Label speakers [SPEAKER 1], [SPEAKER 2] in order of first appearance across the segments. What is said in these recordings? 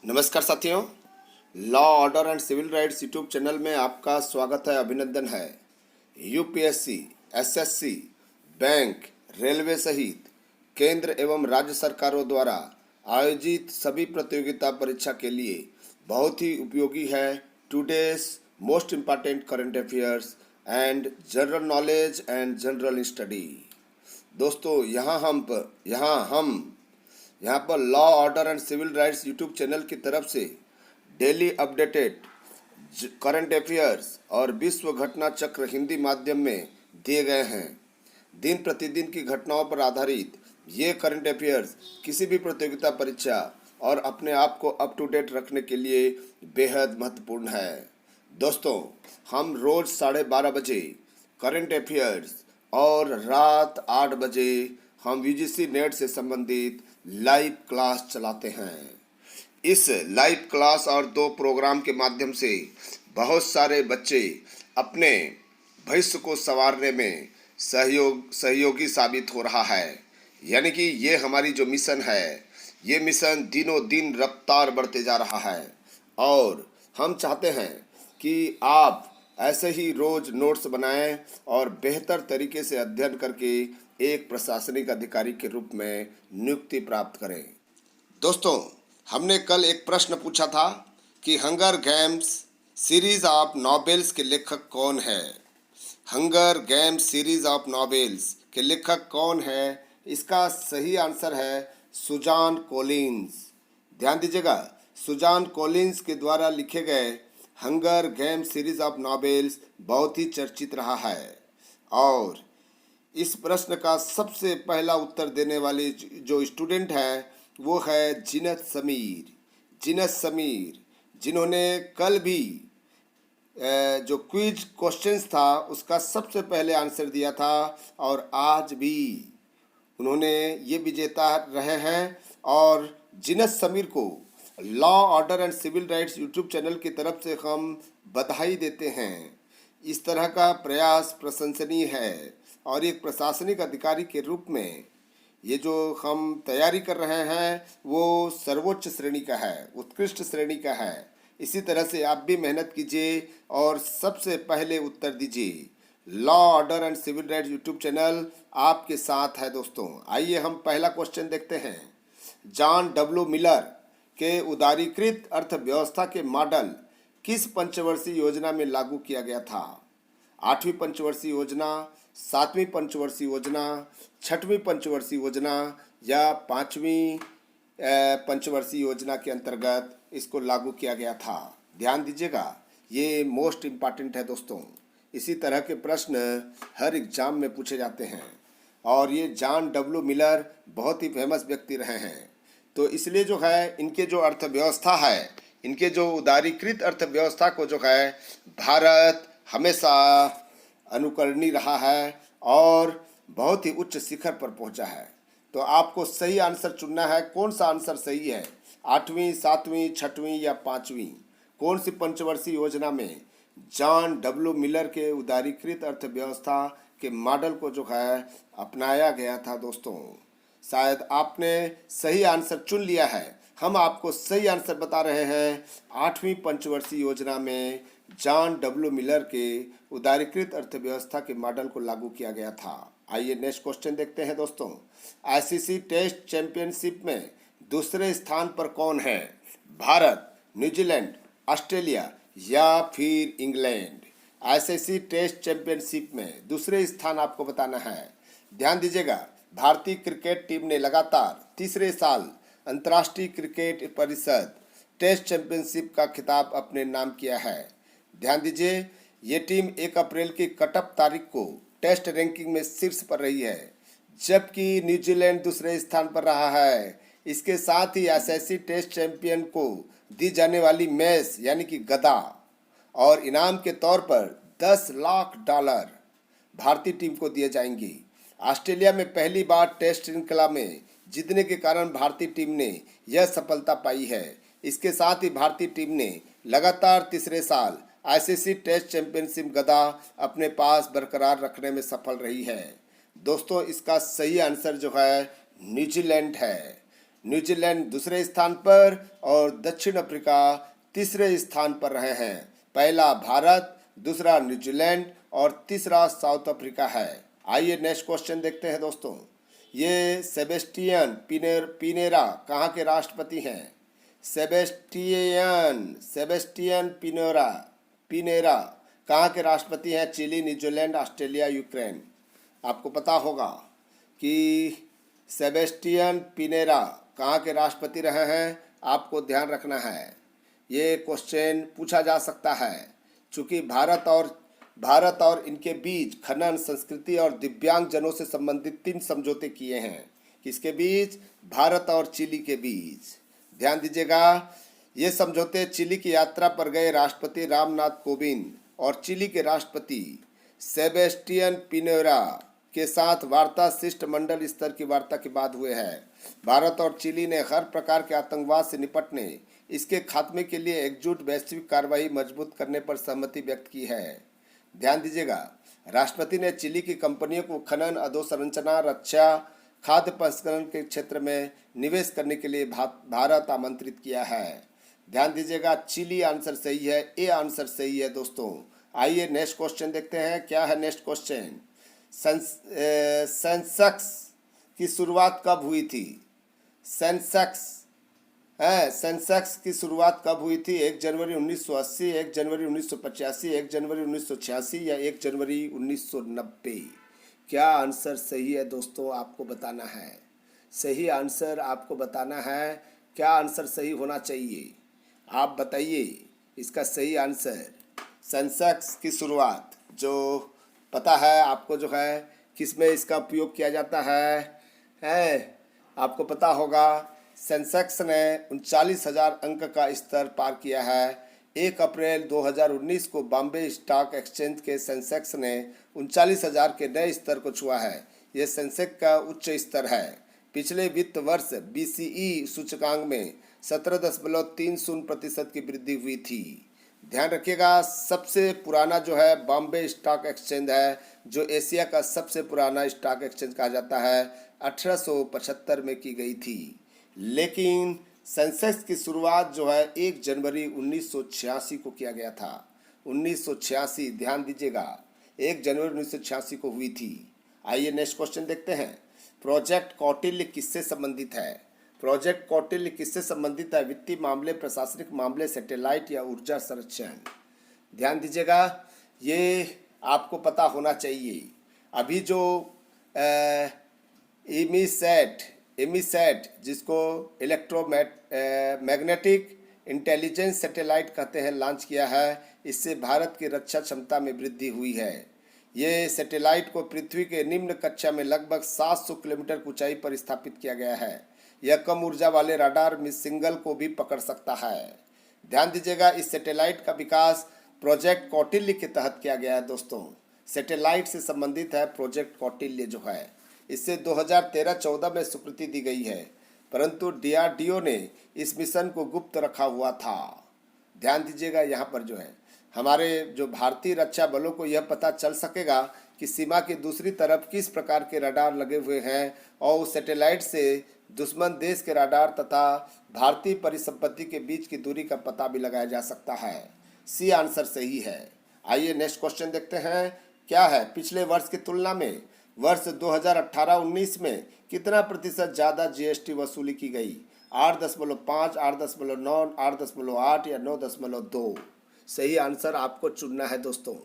[SPEAKER 1] नमस्कार साथियों, law order and civil rights YouTube channel में आपका स्वागत है, अभिनंदन है। यूपीएससी, एसएससी, बैंक, रेलवे सहित केंद्र एवं राज्य सरकारों द्वारा आयोजित सभी प्रतियोगिता परीक्षा के लिए बहुत ही उपयोगी है today's most important current affairs and general knowledge and general study. दोस्तों, यहाँ पर law order and civil rights YouTube channel की तरफ से डेली अपडेटेड करंट अफेयर्स और विश्व घटना चक्र हिंदी माध्यम में दिए गए हैं। दिन प्रतिदिन की घटनाओं पर आधारित ये करंट अफेयर्स किसी भी प्रतियोगिता परीक्षा और अपने आप को अप टू डेट रखने के लिए बेहद महत्वपूर्ण है। दोस्तों, हम रोज़ 12:30 बजे करंट अफेयर्स और रात 8 बजे हम यूजीसी नेट से संबंधित लाइव क्लास चलाते हैं। इस लाइव क्लास और 2 प्रोग्राम के माध्यम से बहुत सारे बच्चे अपने भविष्य को संवारने में सहयोगी साबित हो रहा है। यानी कि ये हमारी जो मिशन है, ये मिशन दिनों दिन रफ्तार बढ़ते जा रहा है और हम चाहते हैं कि आप ऐसे ही रोज नोट्स बनाएं और बेहतर तरीके से अध्ययन करके एक प्रशासनिक अधिकारी के रूप में नियुक्ति प्राप्त करें। दोस्तों, हमने कल एक प्रश्न पूछा था कि hunger games series of novels के लेखक कौन है। Hunger games series of novels के लेखक कौन है? इसका सही आंसर है सुजान कोलिंस। ध्यान दीजिएगा, सुजान कोलिंस के द्वारा लिखे गए hunger game series of novels बहुत ही चर्चित रहा है। और इस प्रश्न का सबसे पहला उत्तर देने वाली जो स्टूडेंट है वो है जीनत समीर, जिन्होंने कल भी जो क्विज क्वेश्चंस था उसका सबसे पहले आंसर दिया था और आज भी उन्होंने ये विजेता रहे हैं। और जीनत समीर को law order and civil rights YouTube channel की तरफ से हम बधाई देते हैं। इस तरह का प्रयास प्रशंसनीय है और एक प्रशासनिक अधिकारी के रूप में ये जो हम तैयारी कर रहे हैं वो सर्वोच्च श्रेणी का है, उत्कृष्ट श्रेणी का है। इसी तरह से आप भी मेहनत कीजिए और सबसे पहले उत्तर दीजिए। Law order and civil rights YouTube channel आपके साथ है। दोस्तों, आइए हम पहला क्वेश्चन देखते हैं। जॉन डब्ल्यू मिलर के उदारीकृत अर्थव्यवस्था के मॉडल किस पंचवर्षीय योजना में लागू किया गया था? 8वीं पंचवर्षीय योजना, 7वीं पंचवर्षीय योजना, 6वीं पंचवर्षीय योजना या 5वीं पंचवर्षीय योजना के अंतर्गत इसको लागू किया गया था? ध्यान दीजिएगा, ये मोस्ट इम्पॉर्टेंट है दोस्तों। इसी तरह के प्रश्न हर एग्जाम में पूछे जाते हैं और ये जॉन डब्ल्यू मिलर बहुत ही फेमस व्यक्ति रहे हैं। तो इसलिए जो है इनके जो अर्थव्यवस्था है, इनके जो उदारीकृत अर्थव्यवस्था को जो है भारत हमेशा अनुकरणीय रहा है और बहुत ही उच्च शिखर पर पहुंचा है। तो आपको सही आंसर चुनना है। कौन सा आंसर सही है? 8वीं, 7वीं, 6वीं या 5वीं? कौन सी पंचवर्षीय योजना में जॉन डब्ल्यू मिलर के उदारीकृत अर्थव्यवस्था के मॉडल को जो है अपनाया गया था? दोस्तों, शायद आपने सही आंसर चुन लिया है। हम आपको सही आंसर बता रहे हैं। 8वीं पंचवर्षीय योजना में जॉन डब्ल्यू मिलर के उदारीकृत अर्थव्यवस्था के मॉडल को लागू किया गया था। आइए नेक्स्ट क्वेश्चन देखते हैं। दोस्तों, आईसीसी टेस्ट चैंपियनशिप में दूसरे स्थान पर कौन है? भारत, न्यूजीलैंड, ऑस्ट्रेलिया या फिर इंग्लैंड? आईसीसी टेस्ट चैंपियनशिप में दूसरे स्थान आपको बताना है। ध्यान दीजिएगा, भारतीय क्रिकेट टीम ने लगातार तीसरे साल अंतर्राष्ट्रीय क्रिकेट परिषद टेस्ट चैंपियनशिप का खिताब अपने नाम किया है। ध्यान दीजिए, ये टीम 1 अप्रैल की कटअप तारीख को टेस्ट रैंकिंग में शीर्ष पर रही है, जबकि न्यूजीलैंड दूसरे स्थान पर रहा है। इसके साथ ही आईसीसी टेस्ट चैंपियन को दी जाने वाली मैच यानी कि गदा और इनाम के तौर पर $10 लाख भारतीय टीम को दिए जाएंगे। ऑस्ट्रेलिया में पहली बार टेस्ट श्रृंखला में जीतने के कारण भारतीय टीम ने यह सफलता पाई है। इसके साथ ही भारतीय टीम ने लगातार तीसरे साल आईसीसी टेस्ट चैंपियनशिप गदा अपने पास बरकरार रखने में सफल रही है। दोस्तों, इसका सही आंसर जो है न्यूजीलैंड है। न्यूजीलैंड दूसरे स्थान पर और दक्षिण अफ्रीका तीसरे स्थान पर रहे हैं। पहला भारत, दूसरा न्यूजीलैंड और तीसरा साउथ अफ्रीका है। आइए नेक्स्ट क्वेश्चन देखते हैं दोस्तों। ये सेबेस्टियन पिनेरा कहाँ के राष्ट्रपति हैं? सेबेस्टियन पिनेरा कहाँ के राष्ट्रपति हैं? Chile, New Zealand, Australia, Ukraine. आपको पता होगा कि सेबेस्टियन पिनेरा कहाँ के राष्ट्रपति रहे हैं, आपको ध्यान रखना है। ये क्वेश्चन पूछा जा सकता है चूँकि भारत और इनके बीच खनन, संस्कृति और दिव्यांग जनों से संबंधित 3 समझौते किए हैं। किसके बीच? भारत और चिली के बीच। ध्यान दीजिएगा, ये समझौते चिली की यात्रा पर गए राष्ट्रपति रामनाथ कोविंद और चिली के राष्ट्रपति सेबेस्टियन पिनेरा के साथ वार्ता शिष्टमंडल स्तर की वार्ता के बाद हुए हैं। भारत और चिली ने हर प्रकार के आतंकवाद से निपटने, इसके खात्मे के लिए एकजुट वैश्विक कार्रवाई मजबूत करने पर सहमति व्यक्त की है। ध्यान दीजिएगा, राष्ट्रपति ने चिली की कंपनियों को खनन, अधोसंरचना, रक्षा, खाद्य प्रसंस्करण के क्षेत्र में निवेश करने के लिए भारत आमंत्रित किया है। ध्यान दीजिएगा, चिली आंसर सही है, ए आंसर सही है दोस्तों। आइए नेक्स्ट क्वेश्चन देखते हैं। क्या है नेक्स्ट क्वेश्चन? सेंसेक्स की शुरुआत कब हुई थी? सेंसेक्स की शुरुआत कब हुई थी? 1 जनवरी 1980, 1 जनवरी 1985, 1 जनवरी 1986 या 1 जनवरी 1990? क्या आंसर सही है दोस्तों? आपको बताना है। सही आंसर आपको बताना है। क्या आंसर सही होना चाहिए? आप बताइए इसका सही आंसर। सेंसेक्स की शुरुआत जो पता है आपको, जो है किस में इसका उपयोग किया जाता है आपको पता होगा। सेंसेक्स ने 39,000 अंक का स्तर पार किया है। 1 अप्रैल 2019 को बॉम्बे स्टॉक एक्सचेंज के सेंसेक्स ने 39,000 के नए स्तर को छुआ है। यह सेंसेक्स का उच्च स्तर है। पिछले वित्त वर्ष BCE सूचकांक में 17.30% की वृद्धि हुई थी। ध्यान रखिएगा, सबसे पुराना जो है बॉम्बे स्टॉक एक्सचेंज है, जो एशिया का सबसे पुराना स्टॉक एक्सचेंज कहा जाता है। 1875 में की गई थी। लेकिन सेंसेक्स की शुरुआत जो है 1 जनवरी 1986 को किया गया था। 1986, ध्यान दीजिएगा, 1 जनवरी 1986 को हुई थी। आइए नेक्स्ट क्वेश्चन देखते हैं। प्रोजेक्ट कौटिल्य किससे संबंधित है? प्रोजेक्ट कौटिल्य किससे संबंधित है? वित्तीय मामले, प्रशासनिक मामले, सैटेलाइट या ऊर्जा संरक्षण? ध्यान दीजिएगा, ये आपको पता होना चाहिए। अभी जो एमीसैट जिसको मैग्नेटिक इंटेलिजेंस सैटेलाइट कहते हैं, लॉन्च किया है। इससे भारत की रक्षा क्षमता में वृद्धि हुई है। ये सैटेलाइट को पृथ्वी के निम्न कक्षा में लगभग 700 किलोमीटर ऊंचाई पर स्थापित किया गया है। यह कम ऊर्जा वाले रडार में सिग्नल को भी पकड़ सकता है। ध्यान दीजिएगा, इस सैटेलाइट का विकास प्रोजेक्ट कौटिल्य के तहत किया गया है दोस्तों। सैटेलाइट से संबंधित है प्रोजेक्ट कौटिल्य जो है। इससे 2013-14 में स्वीकृति दी गई है, परंतु DRDO ने इस मिशन को गुप्त रखा हुआ था। ध्यान दीजिएगा, यहाँ पर जो है हमारे जो भारतीय रक्षा बलों को यह पता चल सकेगा कि सीमा की दूसरी तरफ किस प्रकार के रडार लगे हुए हैं, और उस सैटेलाइट से दुश्मन देश के रडार तथा भारतीय परिसंपत्ति के बीच की दूरी का पता भी लगाया जा सकता है। सी आंसर सही है। आइए नेक्स्ट क्वेश्चन देखते हैं। क्या है? पिछले वर्ष की तुलना में वर्ष 2018-19 में कितना प्रतिशत ज़्यादा GST वसूली की गई? 8.5, 8.9, 8.8 या 9.2? सही आंसर आपको चुनना है दोस्तों।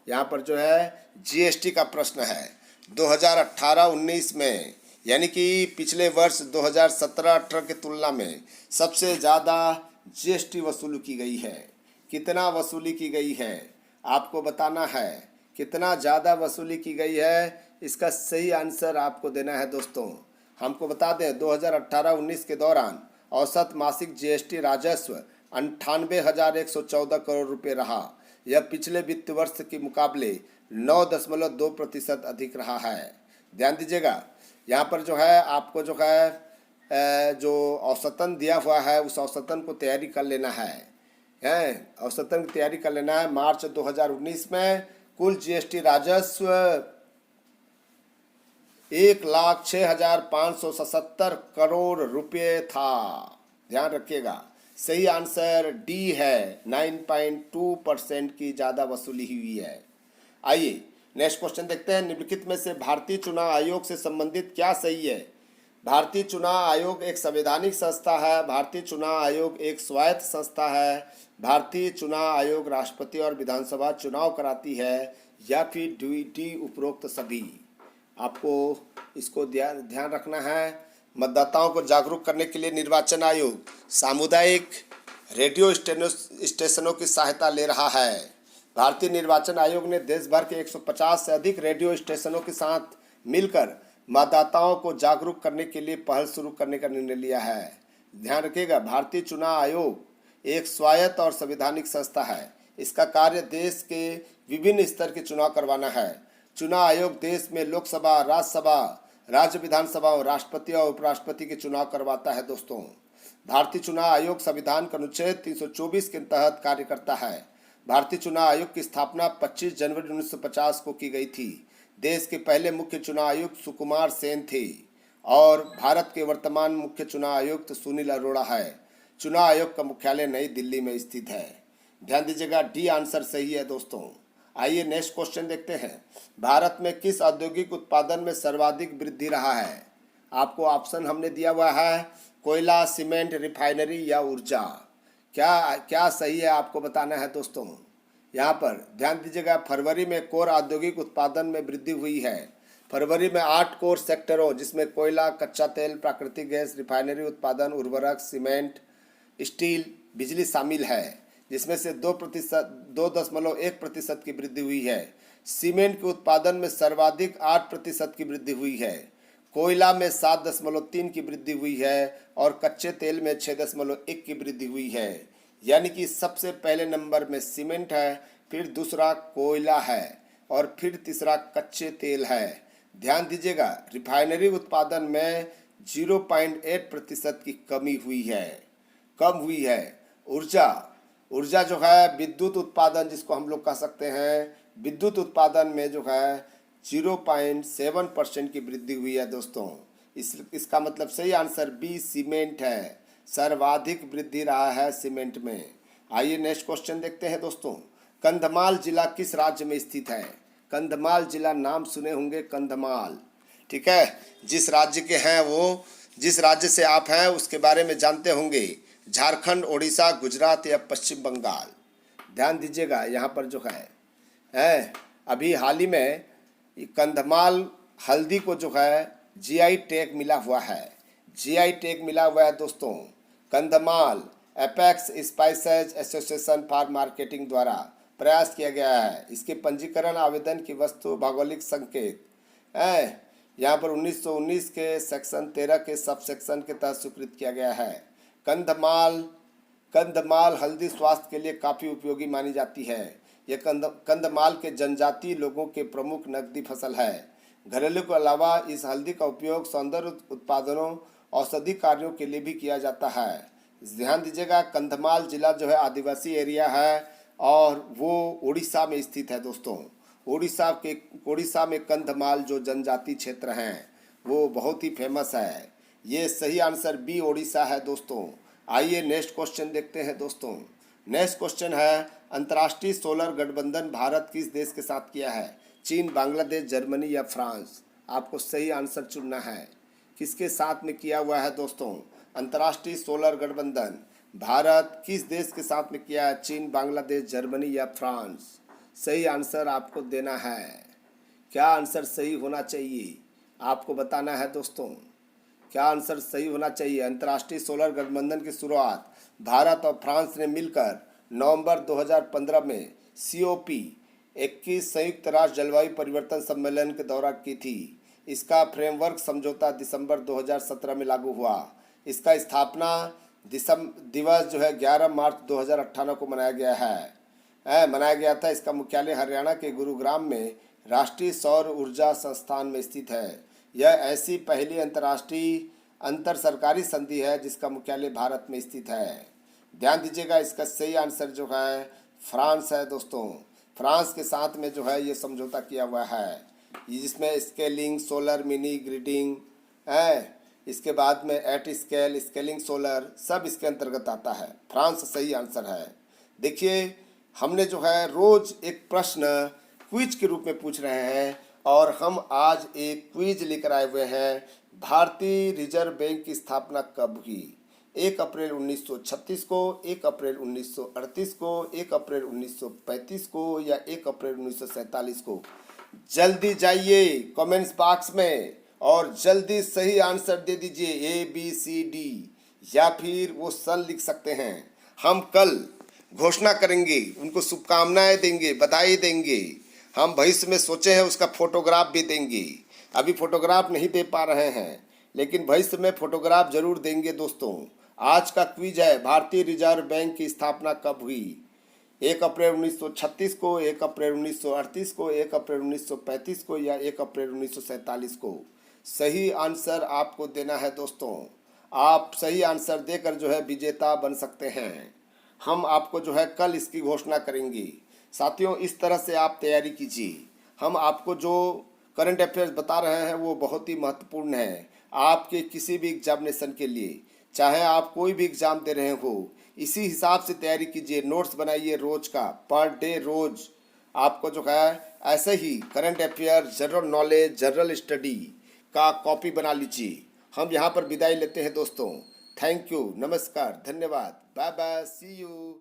[SPEAKER 1] यहाँ पर जो है GST का प्रश्न है। 2018-19 में, यानी कि पिछले वर्ष 2017-18 की तुलना में सबसे ज़्यादा GST वसूली की गई है। कितना वसूली की गई है आपको बताना है। कितना ज़्यादा वसूली की गई है, इसका सही आंसर आपको देना है दोस्तों। हमको बता दें, 2018-19 के दौरान औसत मासिक GST राजस्व 98,114 करोड़ रुपये रहा। यह पिछले वित्त वर्ष के मुकाबले 9.2% अधिक रहा है। ध्यान दीजिएगा, यहाँ पर जो है आपको जो है जो औसतन दिया हुआ है, उस औसतन को तैयारी कर लेना है। औसतन की तैयारी कर लेना है। मार्च 2019 में कुल GST राजस्व 1,06,577 करोड़ रुपए था। ध्यान रखिएगा, सही आंसर डी है, 9.2% की ज़्यादा वसूली हुई है। आइए नेक्स्ट क्वेश्चन देखते हैं। निम्नलिखित में से भारतीय चुनाव आयोग से संबंधित क्या सही है? भारतीय चुनाव आयोग एक संवैधानिक संस्था है। भारतीय चुनाव आयोग एक स्वायत्त संस्था है। भारतीय चुनाव आयोग राष्ट्रपति और विधानसभा चुनाव कराती है, या फिर डी उपरोक्त सभी? आपको इसको ध्यान रखना है। मतदाताओं को जागरूक करने के लिए निर्वाचन आयोग सामुदायिक रेडियो स्टेशनों की सहायता ले रहा है। भारतीय निर्वाचन आयोग ने देश भर के 150 से अधिक रेडियो स्टेशनों के साथ मिलकर मतदाताओं को जागरूक करने के लिए पहल शुरू करने का निर्णय लिया है। ध्यान रखिएगा, भारतीय चुनाव आयोग एक स्वायत्त और संवैधानिक संस्था है। इसका कार्य देश के विभिन्न स्तर के चुनाव करवाना है। चुनाव आयोग देश में लोकसभा, राज्यसभा, राज्य विधानसभाओं, राष्ट्रपति और उपराष्ट्रपति के चुनाव करवाता है। दोस्तों, भारतीय चुनाव आयोग संविधान के अनुच्छेद 324 के तहत कार्य करता है। भारतीय चुनाव आयोग की स्थापना 25 जनवरी 1950 को की गई थी। देश के पहले मुख्य चुनाव आयुक्त सुकुमार सेन थे और भारत के वर्तमान मुख्य चुनाव आयुक्त सुनील अरोड़ा है। चुनाव आयोग का मुख्यालय नई दिल्ली में स्थित है। ध्यान दीजिएगा, डी आंसर सही है। दोस्तों, आइए नेक्स्ट क्वेश्चन देखते हैं। भारत में किस औद्योगिक उत्पादन में सर्वाधिक वृद्धि रहा है? आपको ऑप्शन हमने दिया हुआ है, कोयला, सीमेंट, रिफाइनरी या ऊर्जा। क्या सही है आपको बताना है। दोस्तों, यहाँ पर ध्यान दीजिएगा, फरवरी में कोर औद्योगिक उत्पादन में वृद्धि हुई है। फरवरी में 8 कोर सेक्टरों जिसमें कोयला, कच्चा तेल, प्राकृतिक गैस, रिफाइनरी उत्पादन, उर्वरक, सीमेंट, स्टील, बिजली शामिल है, जिसमें से 2.1% की वृद्धि हुई है। सीमेंट के उत्पादन में सर्वाधिक 8% की वृद्धि हुई है। कोयला में 7.3 की वृद्धि हुई है और कच्चे तेल में 6.1 की वृद्धि हुई है। यानी कि सबसे पहले नंबर में सीमेंट है, फिर दूसरा कोयला है और फिर तीसरा कच्चे तेल है। ध्यान दीजिएगा, रिफाइनरी उत्पादन में 0.8% की कमी हुई है, कम हुई है। ऊर्जा जो है, विद्युत उत्पादन जिसको हम लोग कह सकते हैं, विद्युत उत्पादन में जो है 0.7% की वृद्धि हुई है। दोस्तों, इसका मतलब सही आंसर बी सीमेंट है। सर्वाधिक वृद्धि रहा है सीमेंट में। आइए नेक्स्ट क्वेश्चन देखते हैं। दोस्तों, कंधमाल जिला किस राज्य में स्थित है? कंधमाल जिला नाम सुने होंगे, कंधमाल, ठीक है। जिस राज्य के हैं वो, जिस राज्य से आप हैं उसके बारे में जानते होंगे, झारखंड, ओडिशा, गुजरात या पश्चिम बंगाल। ध्यान दीजिएगा, यहाँ पर जो है अभी हाल ही में कंधमाल हल्दी को जो है जीआई टैग मिला हुआ है। जीआई टैग मिला हुआ है। दोस्तों, Kandhamal apex spices association for marketing द्वारा प्रयास किया गया है। इसके पंजीकरण आवेदन की वस्तु भौगोलिक संकेत है, यहाँ पर 1919 के सेक्शन 13 के सब सेक्शन के तहत स्वीकृत किया गया है। कंधमाल हल्दी स्वास्थ्य के लिए काफ़ी उपयोगी मानी जाती है। यह कंधमाल के जनजातीय लोगों के प्रमुख नकदी फसल है। घरेलू के अलावा इस हल्दी का उपयोग सौंदर्य उत्पादनों, औषधि कार्यों के लिए भी किया जाता है। ध्यान दीजिएगा, कंधमाल जिला जो है आदिवासी एरिया है और वो उड़ीसा में स्थित है। दोस्तों, उड़ीसा में कंधमाल जो जनजाति क्षेत्र हैं वो बहुत ही फेमस है। ये सही आंसर बी उड़ीसा है। दोस्तों, आइए नेक्स्ट क्वेश्चन देखते हैं। दोस्तों, नेक्स्ट क्वेश्चन है, अंतर्राष्ट्रीय सोलर गठबंधन भारत किस देश के साथ किया है? चीन, बांग्लादेश, जर्मनी या फ्रांस? आपको सही आंसर चुनना है, किसके साथ में किया हुआ है। दोस्तों, अंतर्राष्ट्रीय सोलर गठबंधन भारत किस देश के साथ में किया है? चीन, बांग्लादेश, जर्मनी या फ्रांस? सही आंसर आपको देना है। क्या आंसर सही होना चाहिए आपको बताना है। दोस्तों, क्या आंसर सही होना चाहिए? अंतर्राष्ट्रीय सोलर गठबंधन की शुरुआत भारत और फ्रांस ने मिलकर नवंबर 2015 में COP 21 संयुक्त राष्ट्र जलवायु परिवर्तन सम्मेलन के दौरान की थी। इसका फ्रेमवर्क समझौता दिसंबर 2017 में लागू हुआ। इसका स्थापना दिवस जो है 11 मार्च 2018 को मनाया गया था। इसका मुख्यालय हरियाणा के गुरुग्राम में राष्ट्रीय सौर ऊर्जा संस्थान में स्थित है। यह ऐसी पहली अंतर्राष्ट्रीय अंतर सरकारी संधि है जिसका मुख्यालय भारत में स्थित है। ध्यान दीजिएगा, इसका सही आंसर जो है फ्रांस है। दोस्तों, फ्रांस के साथ में जो है ये समझौता किया हुआ है। जिसमें स्केलिंग, सोलर, मिनी ग्रिडिंग है। इसके बाद में एट स्केल, स्केलिंग सोलर, सब इसके अंतर्गत आता है। फ्रांस सही आंसर है। देखिए हमने जो है रोज एक प्रश्न क्विज के रूप में पूछ रहे हैं और हम आज एक क्विज लेकर आए हुए हैं। भारतीय रिजर्व बैंक की स्थापना कब हुई? 1 अप्रैल 1936 को, 1 अप्रैल 1938 को, 1 अप्रैल 1935 को या 1 अप्रैल 1947 को? जल्दी जाइए कमेंट्स बॉक्स में और जल्दी सही आंसर दे दीजिए, ABCD, या फिर वो सन लिख सकते हैं। हम कल घोषणा करेंगे, उनको शुभकामनाएं देंगे, बधाई देंगे। हम भविष्य में सोचे हैं उसका फोटोग्राफ भी देंगे। अभी फोटोग्राफ नहीं दे पा रहे हैं, लेकिन भविष्य में फोटोग्राफ जरूर देंगे। दोस्तों आज का क्विज है, भारतीय रिजर्व बैंक की स्थापना कब हुई? 1 अप्रैल 1936 को, 1 अप्रैल 1938 को, 1 अप्रैल 1935 को या 1 अप्रैल 1947 को? सही आंसर आपको देना है दोस्तों। आप सही आंसर देकर जो है विजेता बन सकते हैं। हम आपको जो है कल इसकी घोषणा करेंगे। साथियों इस तरह से आप तैयारी कीजिए। हम आपको जो करंट अफेयर्स बता रहे हैं वो बहुत ही महत्वपूर्ण है आपके किसी भी एग्जामिनेशन के लिए। चाहे आप कोई भी एग्ज़ाम दे रहे हो, इसी हिसाब से तैयारी कीजिए। नोट्स बनाइए रोज का, पर डे रोज आपको जो है ऐसे ही current affair, general knowledge, general study का कॉपी बना लीजिए। हम यहाँ पर विदाई लेते हैं दोस्तों। थैंक यू, नमस्कार, धन्यवाद, बाय बाय, सी यू।